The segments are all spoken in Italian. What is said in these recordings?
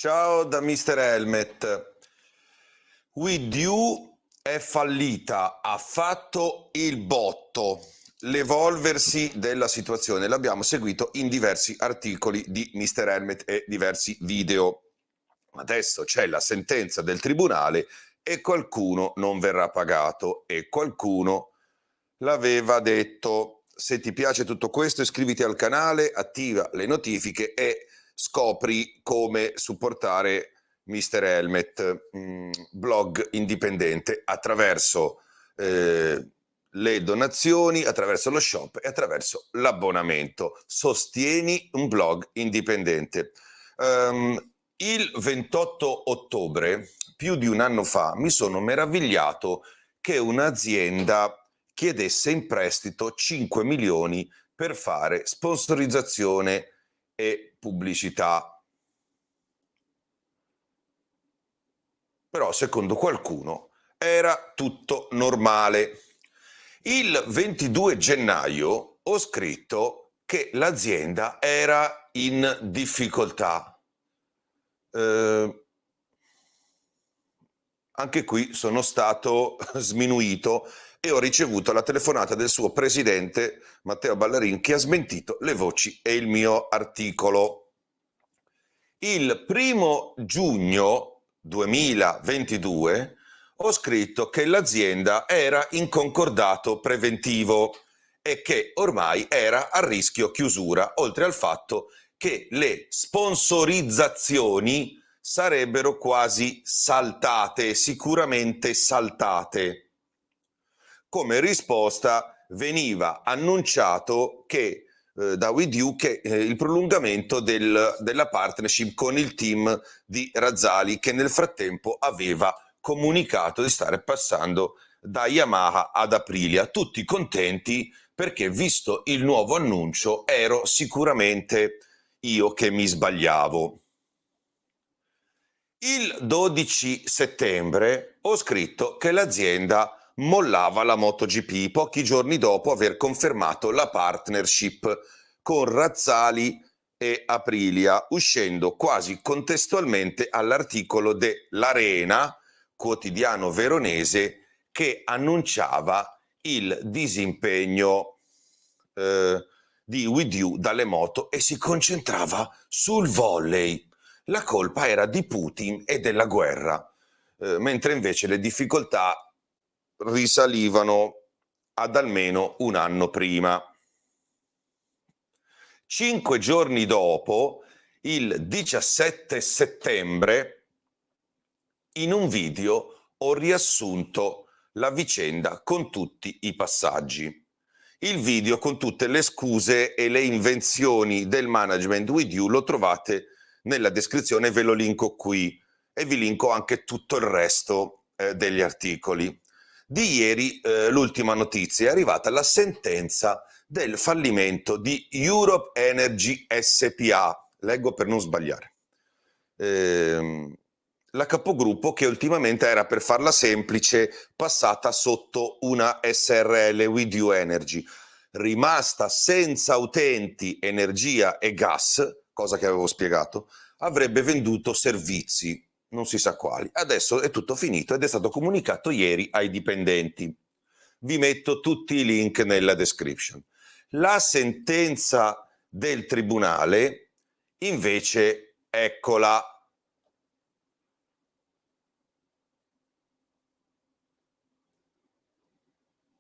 Ciao da Mr. Helmet. With You è fallita, ha fatto il botto. L'evolversi della situazione l'abbiamo seguito in diversi articoli di Mr. Helmet e diversi video. Adesso c'è la sentenza del tribunale e qualcuno non verrà pagato e qualcuno l'aveva detto. Se ti piace tutto questo, iscriviti al canale, attiva le notifiche e scopri come supportare Mr. Helmet, blog indipendente, attraverso le donazioni, attraverso lo shop e attraverso l'abbonamento. Sostieni un blog indipendente. Il 28 ottobre, più di un anno fa, mi sono meravigliato che un'azienda chiedesse in prestito 5 milioni per fare sponsorizzazione e pubblicità. Però secondo qualcuno era tutto normale. Il 22 gennaio ho scritto che l'azienda era in difficoltà. Anche qui sono stato sminuito e ho ricevuto la telefonata del suo presidente Matteo Ballarin, che ha smentito le voci e il mio articolo. Il 1 giugno 2022 ho scritto che l'azienda era in concordato preventivo e che ormai era a rischio chiusura, oltre al fatto che le sponsorizzazioni sarebbero quasi saltate, sicuramente saltate. Come risposta veniva annunciato che da With You che il prolungamento della partnership con il team di Razzali, che nel frattempo aveva comunicato di stare passando da Yamaha ad Aprilia. Tutti contenti perché, visto il nuovo annuncio, ero sicuramente io che mi sbagliavo. Il 12 settembre ho scritto che l'azienda mollava la MotoGP pochi giorni dopo aver confermato la partnership con Razzali e Aprilia, uscendo quasi contestualmente all'articolo dell'Arena, quotidiano veronese, che annunciava il disimpegno di With You dalle moto e si concentrava sul volley. La colpa era di Putin e della guerra, mentre invece le difficoltà risalivano ad almeno un anno prima. 5 giorni dopo, il 17 settembre, in un video ho riassunto la vicenda con tutti i passaggi. Il video con tutte le scuse e le invenzioni del management With You lo trovate nella descrizione, ve lo linko qui e vi linko anche tutto il resto degli articoli. Di ieri l'ultima notizia: è arrivata la sentenza del fallimento di Europe Energy SPA, leggo per non sbagliare. La capogruppo, che ultimamente era, per farla semplice, passata sotto una SRL, With You Energy, rimasta senza utenti, energia e gas, cosa che avevo spiegato, avrebbe venduto servizi, non si sa quali. Adesso è tutto finito ed è stato comunicato ieri ai dipendenti. Vi metto tutti i link nella description. La sentenza del tribunale, invece, eccola.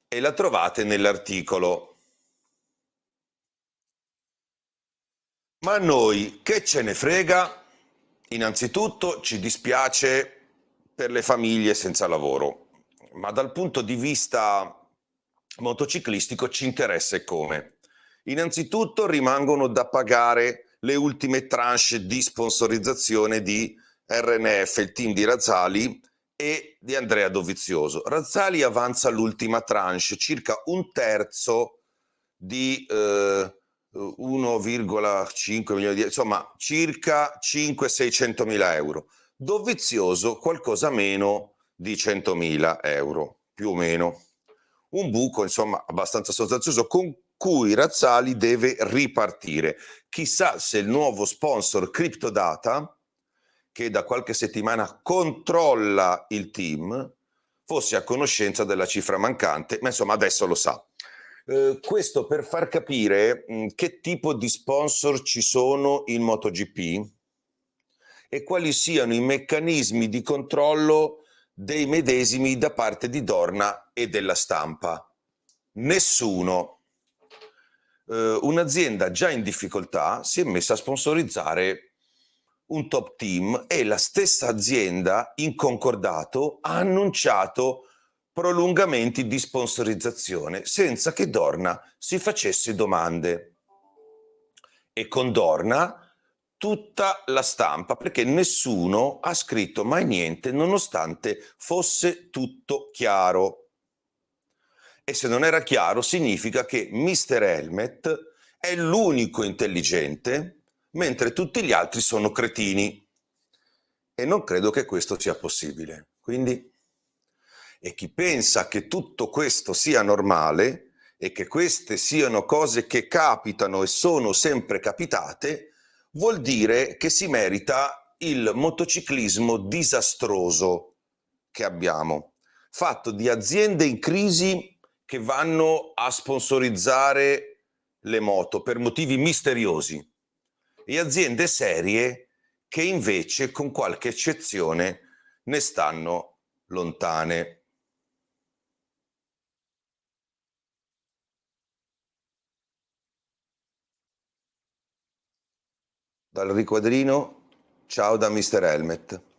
E la trovate nell'articolo. Ma a noi che ce ne frega? Innanzitutto ci dispiace per le famiglie senza lavoro, ma dal punto di vista motociclistico ci interessa come. Innanzitutto rimangono da pagare le ultime tranche di sponsorizzazione di RNF, il team di Razzali, e di Andrea Dovizioso. Razzali avanza l'ultima tranche, circa un terzo di 1,5 milioni di euro, insomma circa 500-600 mila euro. Dovizioso qualcosa meno di 100 mila euro, più o meno. Un buco, insomma, abbastanza sostanzioso con cui Razzali deve ripartire. Chissà se il nuovo sponsor CryptoData, che da qualche settimana controlla il team, fosse a conoscenza della cifra mancante, ma insomma adesso lo sa. Questo per far capire che tipo di sponsor ci sono in MotoGP e quali siano i meccanismi di controllo dei medesimi da parte di Dorna e della stampa. Nessuno. Un'azienda già in difficoltà si è messa a sponsorizzare un top team e la stessa azienda in concordato ha annunciato prolungamenti di sponsorizzazione senza che Dorna si facesse domande. E con Dorna tutta la stampa, perché nessuno ha scritto mai niente nonostante fosse tutto chiaro. E se non era chiaro significa che Mr. Helmet è l'unico intelligente, mentre tutti gli altri sono cretini. E non credo che questo sia possibile. Quindi, e chi pensa che tutto questo sia normale e che queste siano cose che capitano e sono sempre capitate, vuol dire che si merita il motociclismo disastroso che abbiamo, fatto di aziende in crisi che vanno a sponsorizzare le moto per motivi misteriosi e aziende serie che invece, con qualche eccezione, ne stanno lontane. Dal riquadrino, ciao da Mr. Helmet.